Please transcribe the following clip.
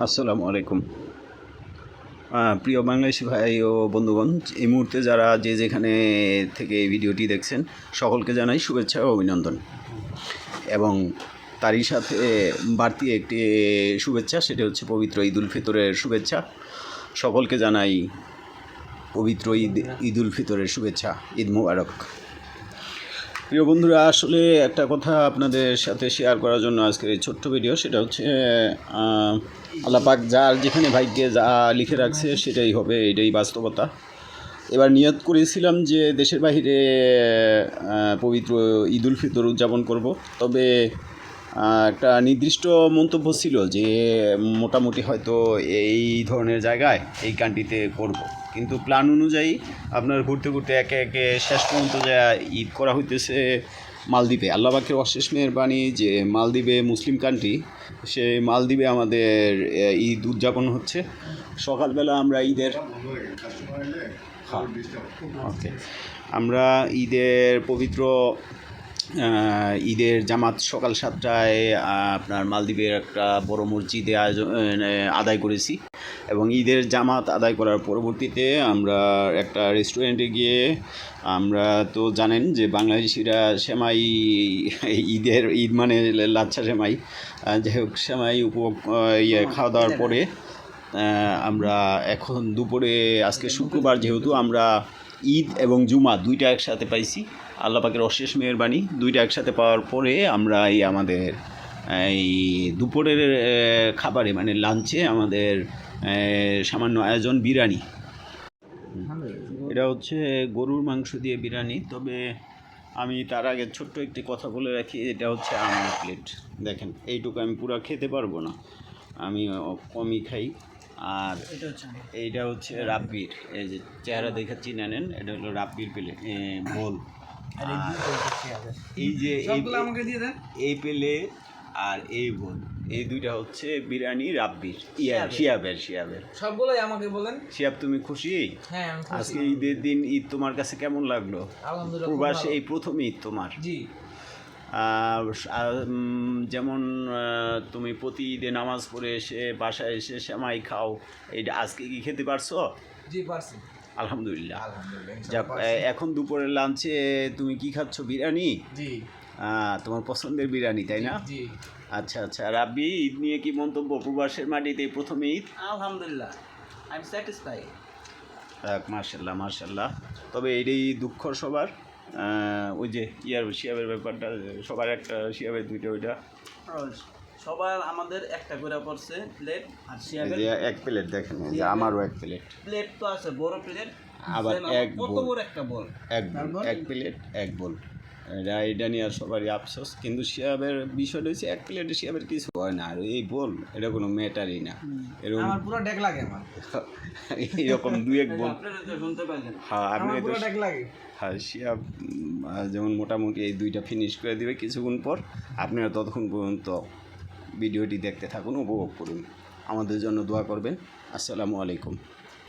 আসসালামু আলাইকুম। প্রিয় বাংলাদেশি ভাই ও বন্ধুগণ, এই মুহূর্তে যারা যে যেখানে থেকে এই ভিডিওটি দেখছেন সকলকে জানাই শুভেচ্ছা ও অভিনন্দন, এবং তারই সাথে বাড়তি একটি শুভেচ্ছা, সেটা হচ্ছে পবিত্র ঈদ উল ফিতরের শুভেচ্ছা। সকলকে জানাই পবিত্র ঈদ উল ফিতরের শুভেচ্ছা, ঈদ মুবারক। প্রিয় বন্ধুরা, আসলে একটা কথা আপনাদের সাথে শেয়ার করার জন্য আজকের এই ছোট্ট ভিডিও, সেটা হচ্ছে আল্লাহ পাক যার যেখানে ভাগ্যে যা লিখে রাখছে সেটাই হবে, এটাই বাস্তবতা। এবার নিয়ত করেছিলাম যে দেশের বাইরে পবিত্র ঈদ উল ফিতর উদযাপন করব, তবে একটা নির্দিষ্ট মন্তব্য ছিল যে মোটামুটি হয়তো এই ধরনের জায়গায় এই কান্ট্রিতে করব, কিন্তু প্ল্যান অনুযায়ী আপনার ঘুরতে ঘুরতে একে একে শেষ পর্যন্ত যা ঈদ করা হইতেছে মালদ্বীপে। আল্লাহ পাকের অশেষ মেহেরবানি যে মালদ্বীপে মুসলিম কান্ট্রি, সে মালদ্বীপে আমাদের ঈদ উদযাপন হচ্ছে। সকালবেলা আমরা ঈদের পবিত্র ঈদের জামাত সকাল 7টায় আপনার মালদ্বীপের একটা বড় মসজিদে আদায় করেছি, এবং ঈদের জামাত আদায় করার পরবর্তীতে আমরা একটা রেস্টুরেন্টে গিয়ে, আমরা তো জানেন যে বাংলাদেশিরা সেমাই, ঈদ মানে লাচ্ছা সেমাই, যাই হোক সেমাই খাওয়া দাওয়ার পরে আমরা এখন দুপুরে, আজকে শুক্রবার যেহেতু, আমরা ঈদ এবং জুমা দুইটা একসাথে পাইছি। আল্লাহ পাকের অশেষ মেহেরবানি, দুইটা একসাথে পাওয়ার পরে আমরা আমাদের এই দুপুরের খাবারে মানে লাঞ্চে আমাদের সামান্য আয়োজন বিরিয়ানি। এটা হচ্ছে গরুর মাংস দিয়ে বিরিয়ানি। তবে আমি তার আগে ছোট্ট একটি কথা বলে রাখি, এটা হচ্ছে আমার প্লেট। দেখেন, এইটুকু আমি পুরো খেতে পারবো না, আমি কমই খাই। আর এইটা হচ্ছে রাব্বির, এই যে চেহারা দেখে চিনে নেন, এটা হলো রাব্বির বোল। এই যে এই পেলে আর এই বোল, এই দুইটা হচ্ছে বিরিয়ানি রাব্বির, শিয়াবের সবগুলোই আমাকে বলেন। শিয়াব, তুমি খুশি? হ্যাঁ, আজকে ঈদের দিন ঈদ তোমার কাছে কেমন লাগলো? আলহামদুলিল্লাহ, প্রবাসে এই প্রথম ঈদ তোমার। জি। যেমন তুমি প্রতি ঈদে নামাজ পড়ে এসে বাসায় এসে সেমাই খাও, এইটা আজকে কি খেতে পারছো? জি, পারছি। আলহামদুলিল্লাহ। যাক, এখন দুপুরের লাঞ্চে তুমি কি খাচ্ছ? বিরিয়ানি? জি। তোমার পছন্দের বিরিয়ানি, তাই না? জি। আচ্ছা আচ্ছা। রাব্বি, ঈদ নিয়ে কি মন্তব্য? প্রবাসের মাটিতে প্রথম ঈদ। আলহামদুলিল্লাহ, আই এম স্যাটিসফাইড। মাশাআল্লাহ মাশাআল্লাহ। তবে এটাই দুঃখ সবার, ওই যে শিয়াবের ব্যাপারটা, সবার একটা শিয়াবের দুইটা, ওইটা সবার আমাদের একটা করে পড়ছে প্লেট, আর শিয়াবের এক প্লেট। দেখেন, যে আমারও এক প্লেট। প্লেট তো আছে, বড় প্লেট, আবার এক কত বড় একটা বল, এক প্লেট এক বল। এটা নিয়ে সবারই আফসোস, কিন্তু শিয়াবের বিষয়টা হচ্ছে এক প্লেটে শিয়াবের কিছু হয় না, আর এই বল এটা কোনো ম্যাটারই না। এরকম আমার পুরো ডেক লাগে, আমার এরকম দুই এক বল। শুনতে পাইলেন? হ্যাঁ, আপনি তো ডেক লাগে। হ্যাঁ, শিয়াব যেমন মোটামুটি এই দুইটা ফিনিশ করে দিবে কিছুক্ষণ পর। আপনারা ততক্ষণ পর্যন্ত ভিডিওটি দেখতে থাকুন, উপভোগ করুন, আমাদের জন্য দোয়া করবেন। আসসালামু আলাইকুম।